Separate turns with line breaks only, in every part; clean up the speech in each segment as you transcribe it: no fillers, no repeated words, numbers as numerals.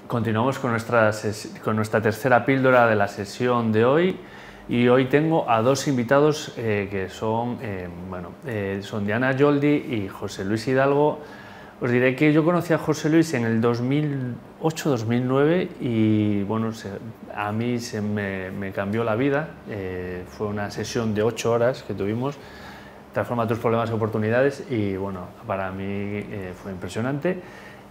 Continuamos con nuestra tercera píldora de la sesión de hoy, y hoy tengo a dos invitados que son Diana Yoldi y José Luis Hidalgo. Os diré que yo conocí a José Luis en el 2008-2009 y bueno, a mí me cambió la vida. Fue una sesión de 8 horas que tuvimos, Transforma tus problemas en oportunidades, y bueno, para mí fue impresionante.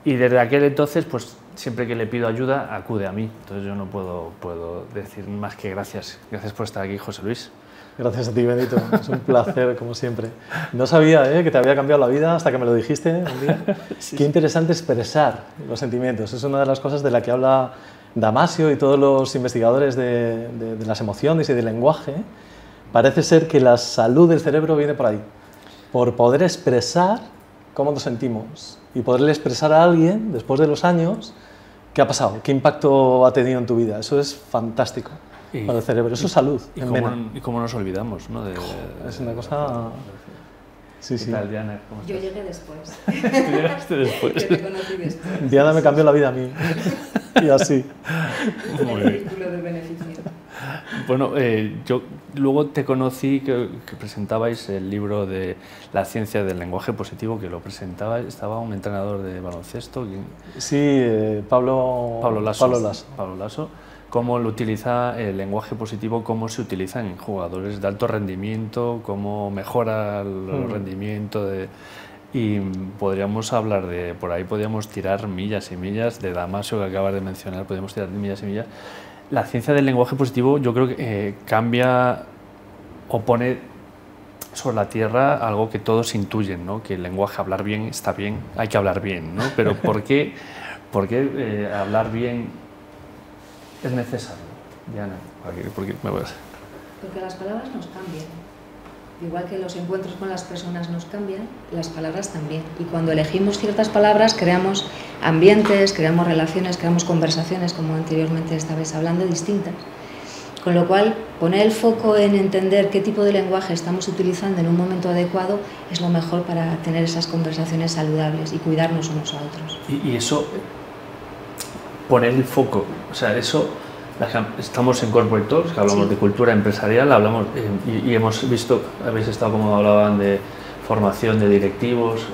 Y desde aquel entonces, pues siempre que le pido ayuda, acude a mí. Entonces yo no puedo decir más que gracias. Gracias por estar aquí, José Luis.
Gracias a ti, Benito. Es un placer, como siempre. No sabía que te había cambiado la vida hasta que me lo dijiste un día. Sí. Qué interesante expresar los sentimientos. Es una de las cosas de la que habla Damasio y todos los investigadores de las emociones y del lenguaje. Parece ser que la salud del cerebro viene por ahí, por poder expresar cómo nos sentimos y poderle expresar a alguien, después de los años, qué ha pasado, qué impacto ha tenido en tu vida. Eso es fantástico para el cerebro, eso es salud.
Y cómo nos olvidamos, ¿no?
Es una cosa... Sí, sí.
¿Qué tal, Diana?
Yo llegué después.
Tú llegaste después.
Yo te conocí después.
Diana me cambió la vida a mí. Y así.
Muy bien. El círculo de beneficio.
Bueno, yo luego te conocí que presentabais el libro de La ciencia del lenguaje positivo, que lo presentaba, estaba un entrenador de baloncesto.
Sí, Pablo
Lasso. Cómo lo utiliza el lenguaje positivo, cómo se utiliza en jugadores de alto rendimiento, cómo mejora el rendimiento y podríamos hablar de, por ahí podríamos tirar millas y millas de Damasio, que acabas de mencionar, podríamos tirar millas y millas. La ciencia del lenguaje positivo yo creo que cambia o pone sobre la tierra algo que todos intuyen, ¿no? Que el lenguaje, hablar bien, está bien, hay que hablar bien, ¿no? Pero ¿por qué hablar bien es necesario, Diana? Porque
las palabras nos cambian. Igual que los encuentros con las personas nos cambian, las palabras también. Y cuando elegimos ciertas palabras, creamos ambientes, creamos relaciones, creamos conversaciones, como anteriormente estabais hablando, distintas. Con lo cual, poner el foco en entender qué tipo de lenguaje estamos utilizando en un momento adecuado es lo mejor para tener esas conversaciones saludables y cuidarnos unos a otros.
Y eso, poner el foco, o sea, eso... Estamos en Corporate Talks, que hablamos de cultura empresarial, hablamos y hemos visto, habéis estado como hablaban de formación de directivos.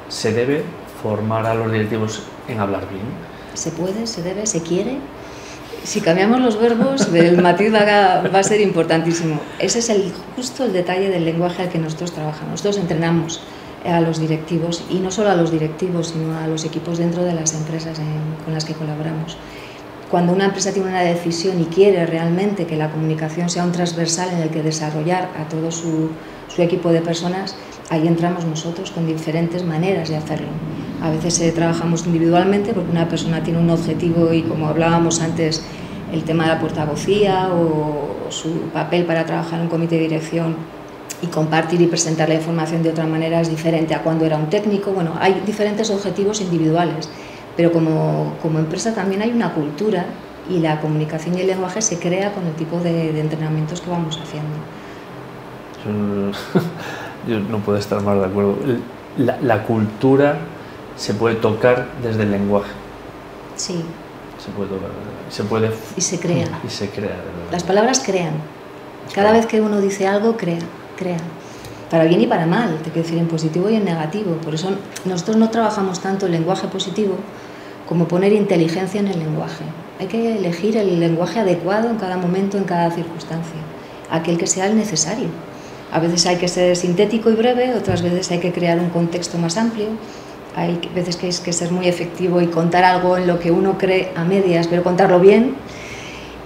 ¿Se debe formar a los directivos en hablar bien?
Se puede, se debe, se quiere. Si cambiamos los verbos, el matiz va a ser importantísimo. Ese es justo el detalle del lenguaje al que nosotros trabajamos. Nosotros entrenamos a los directivos, y no solo a los directivos, sino a los equipos dentro de las empresas con las que colaboramos. Cuando una empresa tiene una decisión y quiere realmente que la comunicación sea un transversal en el que desarrollar a todo su equipo de personas, ahí entramos nosotros con diferentes maneras de hacerlo. A veces trabajamos individualmente porque una persona tiene un objetivo y, como hablábamos antes, el tema de la portavocía o su papel para trabajar en un comité de dirección y compartir y presentar la información de otra manera es diferente a cuando era un técnico. Bueno, hay diferentes objetivos individuales. Pero como empresa también hay una cultura, y la comunicación y el lenguaje se crea con el tipo de entrenamientos que vamos haciendo.
Yo no puedo estar más de acuerdo. La cultura se puede tocar desde el lenguaje.
Sí.
Se puede tocar.
Y se crea.
Y se crea.
Las palabras crean. Cada vez que uno dice algo, crea. Para bien y para mal, te quiero decir, en positivo y en negativo. Por eso nosotros no trabajamos tanto el lenguaje positivo como poner inteligencia en el lenguaje. Hay que elegir el lenguaje adecuado en cada momento, en cada circunstancia, aquel que sea el necesario. A veces hay que ser sintético y breve, otras veces hay que crear un contexto más amplio, hay veces que hay que ser muy efectivo y contar algo en lo que uno cree a medias, pero contarlo bien.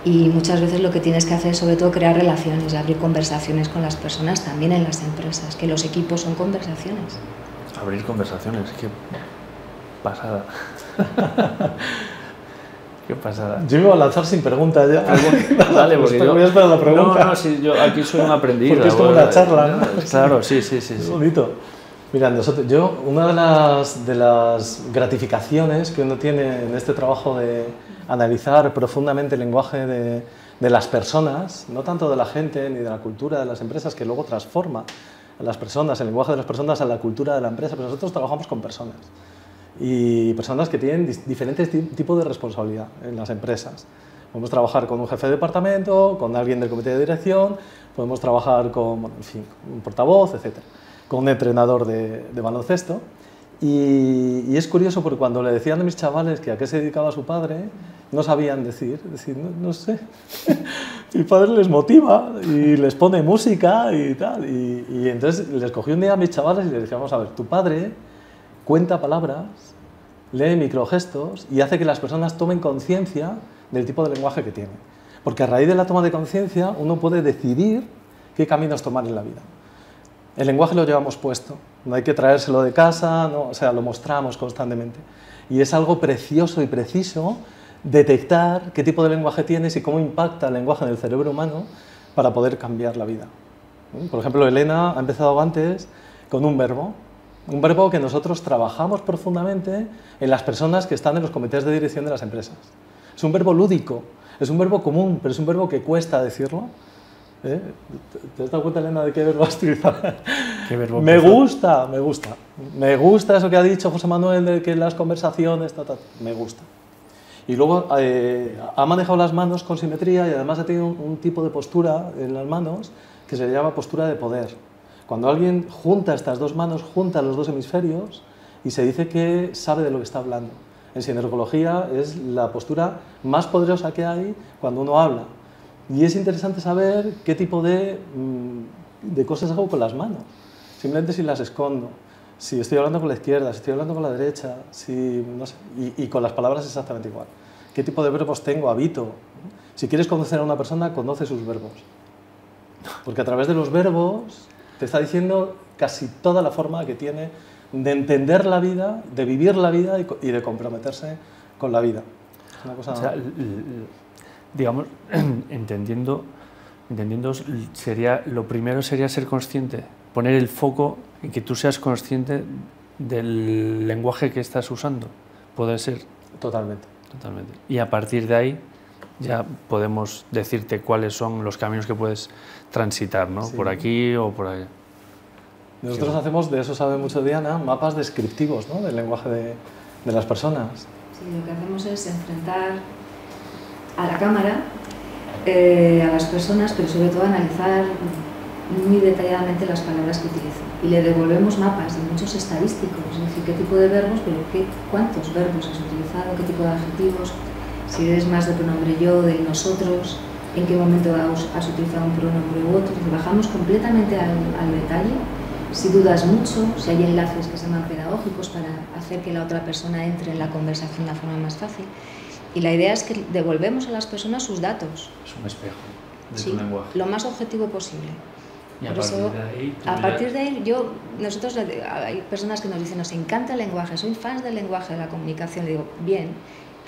Y muchas veces lo que tienes que hacer es, sobre todo, crear relaciones, abrir conversaciones con las personas, también en las empresas, que los equipos son conversaciones.
Abrir conversaciones, qué pasada. Qué pasada.
Yo me iba a lanzar sin preguntas ya.
Vale, porque yo...
voy a esperar la pregunta.
No, sí, yo aquí soy un aprendiz.
Porque es como una charla, ¿no?
Claro, sí.
Es bonito. Mira, una de las gratificaciones que uno tiene en este trabajo de analizar profundamente el lenguaje de las personas, no tanto de la gente ni de la cultura de las empresas, que luego transforma a las personas, el lenguaje de las personas a la cultura de la empresa, pero nosotros trabajamos con personas. y personas que tienen diferentes tipos de responsabilidad en las empresas. Podemos trabajar con un jefe de departamento, con alguien del comité de dirección, podemos trabajar con, bueno, en fin, un portavoz, etc., con un entrenador de baloncesto. Y es curioso porque cuando le decían a mis chavales que a qué se dedicaba su padre, no sabían decir no sé, mi padre les motiva y les pone música y tal. Y entonces les cogí un día a mis chavales y les dije, vamos a ver, tu padre cuenta palabras, lee microgestos y hace que las personas tomen conciencia del tipo de lenguaje que tiene. Porque a raíz de la toma de conciencia uno puede decidir qué caminos tomar en la vida. El lenguaje lo llevamos puesto, no hay que traérselo de casa, no, o sea, lo mostramos constantemente. Y es algo precioso y preciso detectar qué tipo de lenguaje tienes y cómo impacta el lenguaje en el cerebro humano para poder cambiar la vida. Por ejemplo, Elena ha empezado antes con un verbo que nosotros trabajamos profundamente en las personas que están en los comités de dirección de las empresas. Es un verbo lúdico, es un verbo común, pero es un verbo que cuesta decirlo. ¿Te has dado cuenta, Elena, de qué verbo has utilizado?
¿Qué verbo?
Me gusta eso que ha dicho José Manuel de que las conversaciones, me gusta. Y luego ha manejado las manos con simetría y además ha tenido un tipo de postura en las manos que se llama postura de poder. Cuando alguien junta estas dos manos, junta los dos hemisferios y se dice que sabe de lo que está hablando. En sinergología es la postura más poderosa que hay cuando uno habla. Y es interesante saber qué tipo de cosas hago con las manos. Simplemente si las escondo, si estoy hablando con la izquierda, si estoy hablando con la derecha, si, no sé, y con las palabras exactamente igual. ¿Qué tipo de verbos tengo? Habito. Si quieres conocer a una persona, conoce sus verbos. Porque a través de los verbos te está diciendo casi toda la forma que tiene de entender la vida, de vivir la vida y de comprometerse con la vida. Es una cosa...
O sea, digamos, entendiendo lo primero sería ser consciente, poner el foco en que tú seas consciente del lenguaje que estás usando. Puede ser.
Totalmente.
Y a partir de ahí ya podemos decirte cuáles son los caminos que puedes transitar, ¿no? Sí. Por aquí o por allá.
Nosotros hacemos, de eso sabe mucho Diana, mapas descriptivos, ¿no?, del lenguaje de las personas.
Sí, lo que hacemos es enfrentar a la cámara, a las personas, pero sobre todo analizar muy detalladamente las palabras que utilizan. Y le devolvemos mapas de muchos estadísticos, es decir, qué tipo de verbos, pero cuántos verbos has utilizado, qué tipo de adjetivos, si eres más de pronombre yo, de nosotros, en qué momento has utilizado un pronombre u otro. Bajamos completamente al detalle. Si dudas mucho, si hay enlaces que se llaman pedagógicos para hacer que la otra persona entre en la conversación de la forma más fácil. Y la idea es que devolvemos a las personas sus datos.
Es un espejo de tu lenguaje.
Lo más objetivo posible.
Y a
partir de ahí, nosotros hay personas que nos dicen, nos encanta el lenguaje, soy fans del lenguaje, de la comunicación. Le digo, bien,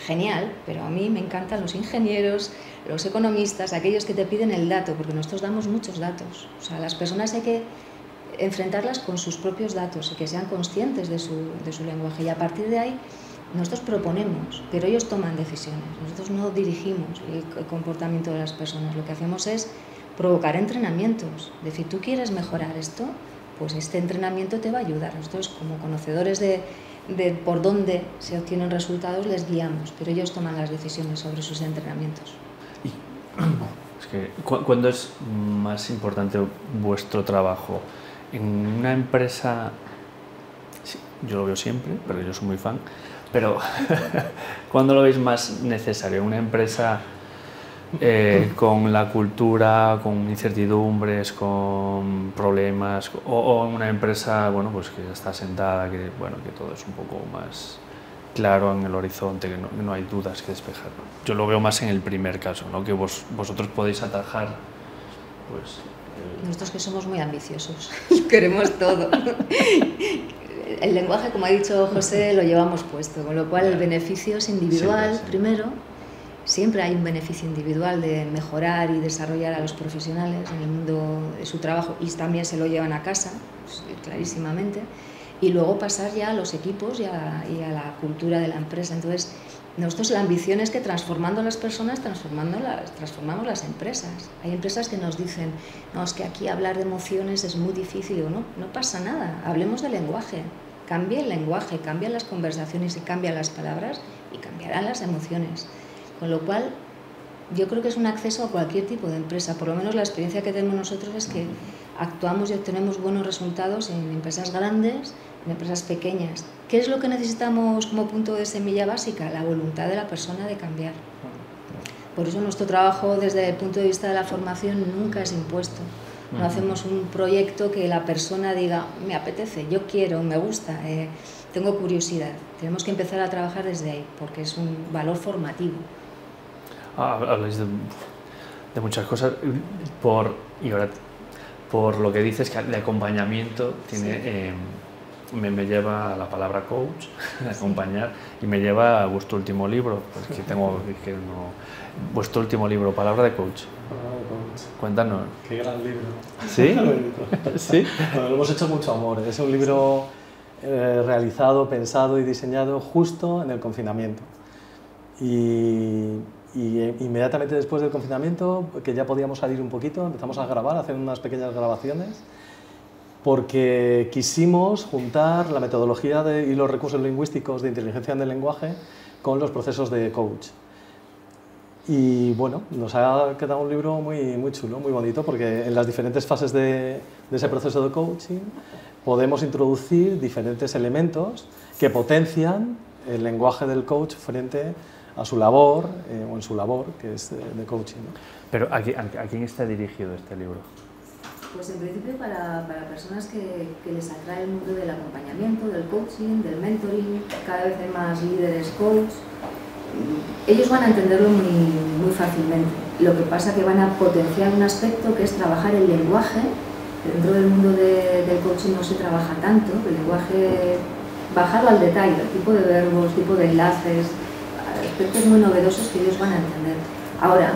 genial, pero a mí me encantan los ingenieros, los economistas, aquellos que te piden el dato, porque nosotros damos muchos datos. O sea, las personas hay que enfrentarlas con sus propios datos y que sean conscientes de su lenguaje. Y a partir de ahí, nosotros proponemos, pero ellos toman decisiones. Nosotros no dirigimos el comportamiento de las personas. Lo que hacemos es provocar entrenamientos. Es decir, tú quieres mejorar esto, pues este entrenamiento te va a ayudar. Nosotros, como conocedores de por dónde se obtienen resultados, les guiamos, pero ellos toman las decisiones sobre sus entrenamientos.
Y es que, ¿cuándo es más importante vuestro trabajo? En una empresa, sí, yo lo veo siempre, pero yo soy muy fan, pero ¿cuándo lo veis más necesario? ¿Una empresa con la cultura, con incertidumbres, con problemas, o una empresa, bueno, pues que está sentada, que todo es un poco más claro en el horizonte, que no hay dudas que despejar? Yo lo veo más en el primer caso, ¿no?, que vosotros podéis atajar, pues...
Nosotros que somos muy ambiciosos, queremos todo. El lenguaje, como ha dicho José, lo llevamos puesto, con lo cual el beneficio es individual primero. Siempre hay un beneficio individual de mejorar y desarrollar a los profesionales en el mundo de su trabajo, y también se lo llevan a casa, pues, clarísimamente, y luego pasar ya a los equipos y a la cultura de la empresa. Entonces, nosotros la ambición es que transformando a las personas, transformamos las empresas. Hay empresas que nos dicen, no, es que aquí hablar de emociones es muy difícil. No pasa nada, hablemos de lenguaje. cambie el lenguaje, cambian las conversaciones y cambian las palabras y cambiarán las emociones. Con lo cual, yo creo que es un acceso a cualquier tipo de empresa. Por lo menos la experiencia que tenemos nosotros es que actuamos y obtenemos buenos resultados en empresas grandes, en empresas pequeñas. ¿Qué es lo que necesitamos como punto de semilla básica? La voluntad de la persona de cambiar. Por eso nuestro trabajo desde el punto de vista de la formación nunca es impuesto. No hacemos un proyecto que la persona diga, me apetece, yo quiero, me gusta, tengo curiosidad. Tenemos que empezar a trabajar desde ahí, porque es un valor formativo.
Habláis de muchas cosas, y ahora por lo que dices, que el acompañamiento tiene, me lleva a la palabra coach, acompañar, y me lleva a vuestro último libro, pues vuestro último libro, Palabra de Coach.
Palabra de Coach.
Cuéntanos.
Qué gran libro.
¿Sí? ¿Sí?
Bueno, lo hemos hecho mucho amor. Es un libro realizado, pensado y diseñado justo en el confinamiento. Y inmediatamente después del confinamiento, que ya podíamos salir un poquito, empezamos a grabar, a hacer unas pequeñas grabaciones, porque quisimos juntar la metodología y los recursos lingüísticos de inteligencia en el lenguaje con los procesos de coach. Y bueno, nos ha quedado un libro muy chulo, muy bonito, porque en las diferentes fases de ese proceso de coaching podemos introducir diferentes elementos que potencian el lenguaje del coach frente a su labor, o en su labor, que es de coaching, ¿no?
Pero ¿a quién está dirigido este libro?
Pues en principio para personas que les atrae el mundo del acompañamiento, del coaching, del mentoring, cada vez hay más líderes coach. Ellos van a entenderlo muy fácilmente. Lo que pasa es que van a potenciar un aspecto que es trabajar el lenguaje. Dentro del mundo del coaching no se trabaja tanto, el lenguaje, bajarlo al detalle, el tipo de verbos, tipo de enlaces, aspectos muy novedosos que ellos van a entender. Ahora,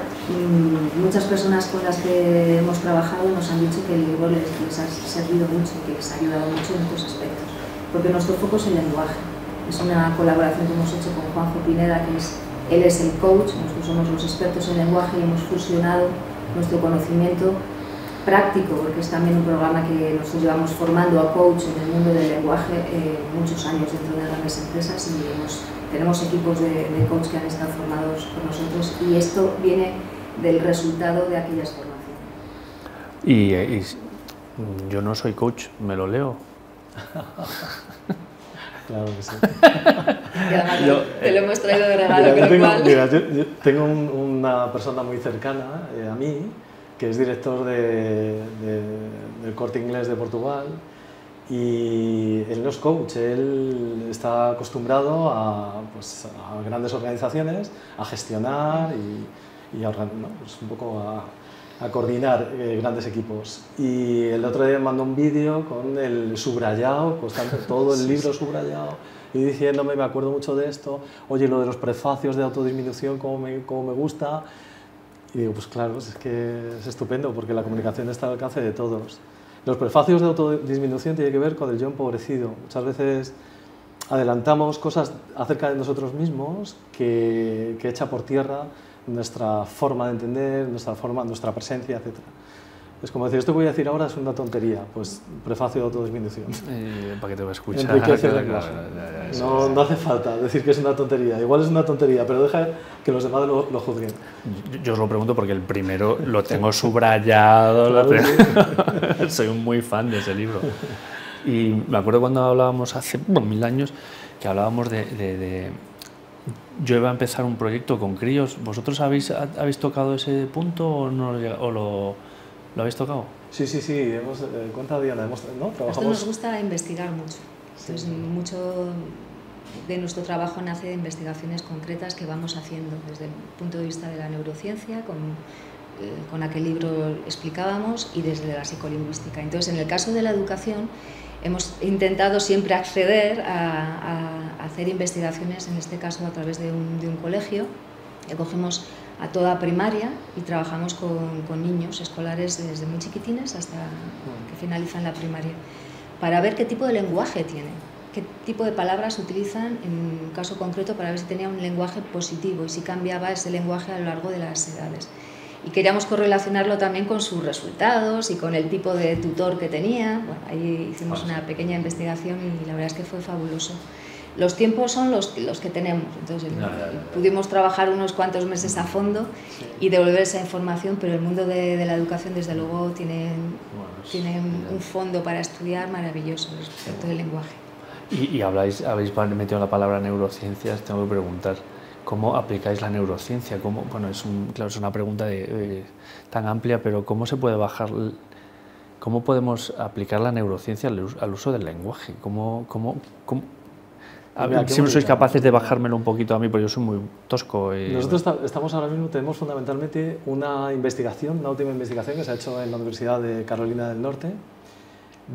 muchas personas con las que hemos trabajado nos han dicho que el libro les ha servido mucho, que les ha ayudado mucho en estos aspectos, porque nuestro foco es el lenguaje. Es una colaboración que hemos hecho con Juanjo Pineda, él es el coach, nosotros somos los expertos en lenguaje y hemos fusionado nuestro conocimiento práctico, porque es también un programa que nosotros llevamos formando a coach en el mundo del lenguaje muchos años dentro de grandes empresas y tenemos equipos de coach que han estado formados por nosotros y esto viene del resultado de aquellas formaciones.
Y yo no soy coach, ¿me lo leo?
Claro que sí.
Y además te lo hemos traído de regalo.
Yo tengo una persona muy cercana a mí, que es director del Corte Inglés de Portugal, y él no es coach, él está acostumbrado a grandes organizaciones, a gestionar y a, pues un poco a coordinar grandes equipos. Y el otro día me mandó un vídeo con el subrayado, constante, todo el libro subrayado, y diciéndome, me acuerdo mucho de esto, oye, lo de los prefacios de autodisminución, cómo me gusta. Y digo, pues claro, es que es estupendo, porque la comunicación está al alcance de todos. Los prefacios de autodisminución tienen que ver con el yo empobrecido. Muchas veces adelantamos cosas acerca de nosotros mismos que echa por tierra nuestra forma de entender, nuestra presencia, etc. Es como decir, esto que voy a decir ahora es una tontería, pues prefacio de autodisminución.
¿Para qué te va a escuchar?
Enriquece el lenguaje. No hace falta decir que es una tontería. Igual es una tontería, pero deja que los demás lo juzguen.
Yo os lo pregunto porque el primero lo tengo subrayado.
Claro,
soy muy fan de ese libro. Y me acuerdo cuando hablábamos hace 1000 años, que hablábamos de yo iba a empezar un proyecto con críos. ¿Vosotros habéis tocado ese punto o lo habéis tocado?
Sí, cuenta Diana, ¿no?
A nosotros nos gusta investigar mucho. Entonces, mucho de nuestro trabajo nace de investigaciones concretas que vamos haciendo desde el punto de vista de la neurociencia, con aquel libro explicábamos, y desde la psicolingüística. Entonces, en el caso de la educación, hemos intentado siempre acceder a hacer investigaciones, en este caso a través de un colegio. Cogemos a toda primaria y trabajamos con niños escolares desde muy chiquitines hasta que finalizan la primaria, para ver qué tipo de lenguaje tienen, qué tipo de palabras utilizan en un caso concreto, para ver si tenía un lenguaje positivo y si cambiaba ese lenguaje a lo largo de las edades. y queríamos correlacionarlo también con sus resultados y con el tipo de tutor que tenía. Bueno, ahí hicimos una pequeña investigación y la verdad es que fue fabuloso. Los tiempos son los que tenemos, entonces pudimos trabajar unos cuantos meses a fondo y devolver esa información, pero el mundo de la educación desde luego tiene un fondo para estudiar maravilloso respecto del lenguaje.
Y habéis metido la palabra neurociencias, tengo que preguntar, ¿cómo aplicáis la neurociencia? Bueno, claro, es una pregunta tan amplia, pero ¿cómo se puede cómo podemos aplicar la neurociencia al uso del lenguaje? Siempre sois capaces de bajármelo un poquito a mí, porque yo soy muy tosco.
Nosotros estamos ahora mismo, tenemos fundamentalmente una última investigación que se ha hecho en la Universidad de Carolina del Norte,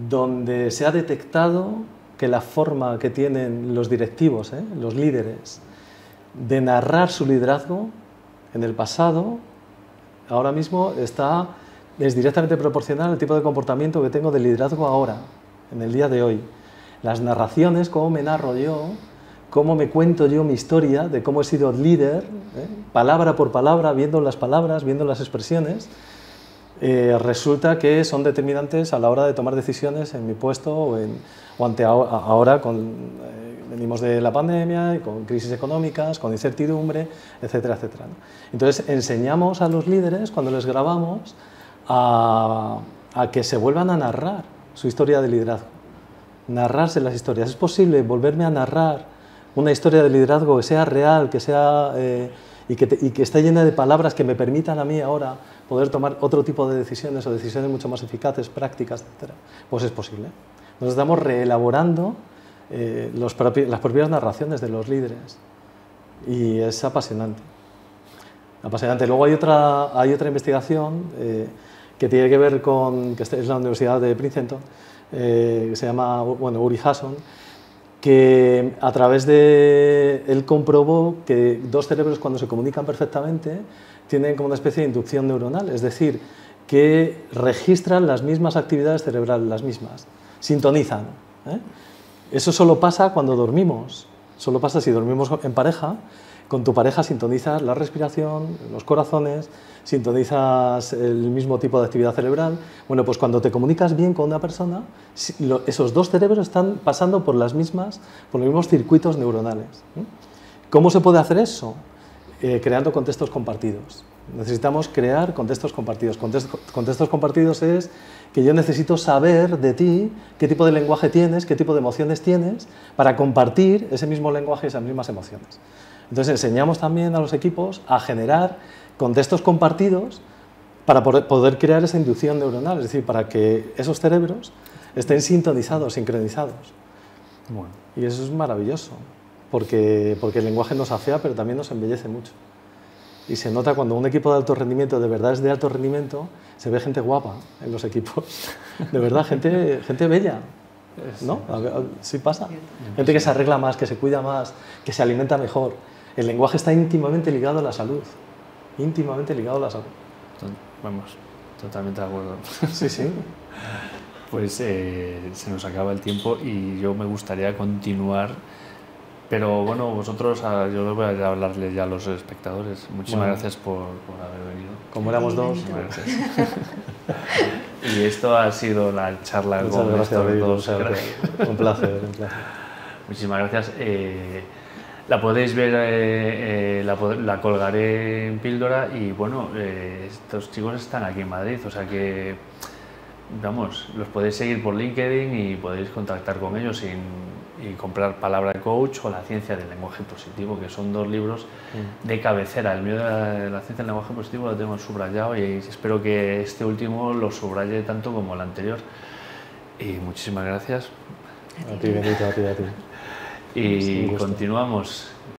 donde se ha detectado que la forma que tienen los directivos, los líderes, de narrar su liderazgo en el pasado, ahora mismo es directamente proporcional al tipo de comportamiento que tengo de liderazgo ahora, en el día de hoy. Las narraciones, cómo me narro yo, cómo me cuento yo mi historia de cómo he sido líder, palabra por palabra, viendo las palabras, viendo las expresiones, resulta que son determinantes a la hora de tomar decisiones en mi puesto o ante ahora venimos de la pandemia, con crisis económicas, con incertidumbre, etcétera, etcétera, ¿no? Entonces enseñamos a los líderes, cuando les grabamos, a que se vuelvan a narrar su historia de liderazgo. Narrarse las historias. ¿Es posible volverme a narrar una historia de liderazgo que sea real, que sea, y que esté llena de palabras que me permitan a mí ahora poder tomar otro tipo de decisiones o decisiones mucho más eficaces, prácticas, etcétera? Pues es posible. Nos estamos reelaborando las propias narraciones de los líderes y es apasionante. Apasionante. Luego hay otra investigación que tiene que ver que es la Universidad de Princeton, que se llama Uri Hasson, que a través él comprobó que dos cerebros cuando se comunican perfectamente tienen como una especie de inducción neuronal, es decir, que registran las mismas actividades cerebrales, las mismas, sintonizan. Eso solo pasa cuando dormimos, solo pasa si dormimos en pareja. Con tu pareja sintonizas la respiración, los corazones, sintonizas el mismo tipo de actividad cerebral. Bueno, pues cuando te comunicas bien con una persona, esos dos cerebros están pasando por los mismos circuitos neuronales. ¿Cómo se puede hacer eso? Creando contextos compartidos. Necesitamos crear contextos compartidos. Contextos compartidos es que yo necesito saber de ti qué tipo de lenguaje tienes, qué tipo de emociones tienes, para compartir ese mismo lenguaje y esas mismas emociones. Entonces enseñamos también a los equipos a generar contextos compartidos para poder crear esa inducción neuronal, es decir, para que esos cerebros estén sintonizados, sincronizados. Bueno, y eso es maravilloso, porque el lenguaje nos afea, pero también nos embellece mucho. Y se nota cuando un equipo de alto rendimiento de verdad es de alto rendimiento, se ve gente guapa en los equipos, de verdad, gente bella. ¿No? Sí pasa. Gente que se arregla más, que se cuida más, que se alimenta mejor. El lenguaje está íntimamente ligado a la salud. Íntimamente ligado a la salud.
Vamos, totalmente de acuerdo.
Sí, sí.
Pues se nos acaba el tiempo y yo me gustaría continuar, pero bueno, vosotros, yo les voy a hablarles ya a los espectadores. Muchísimas gracias por haber venido.
Como éramos dos.
Gracias. Y esto ha sido la charla con estos dos.
Un placer.
Muchísimas gracias. La podéis ver, la colgaré en Píldora y bueno, estos chicos están aquí en Madrid, o sea que, vamos, los podéis seguir por LinkedIn y podéis contactar con ellos y comprar Palabra de Coach o La ciencia del lenguaje positivo, que son dos libros de cabecera. El mío de la ciencia del lenguaje positivo lo tengo subrayado y espero que este último lo subraye tanto como el anterior. Y muchísimas gracias.
A ti, Benito, a ti.
Y continuamos.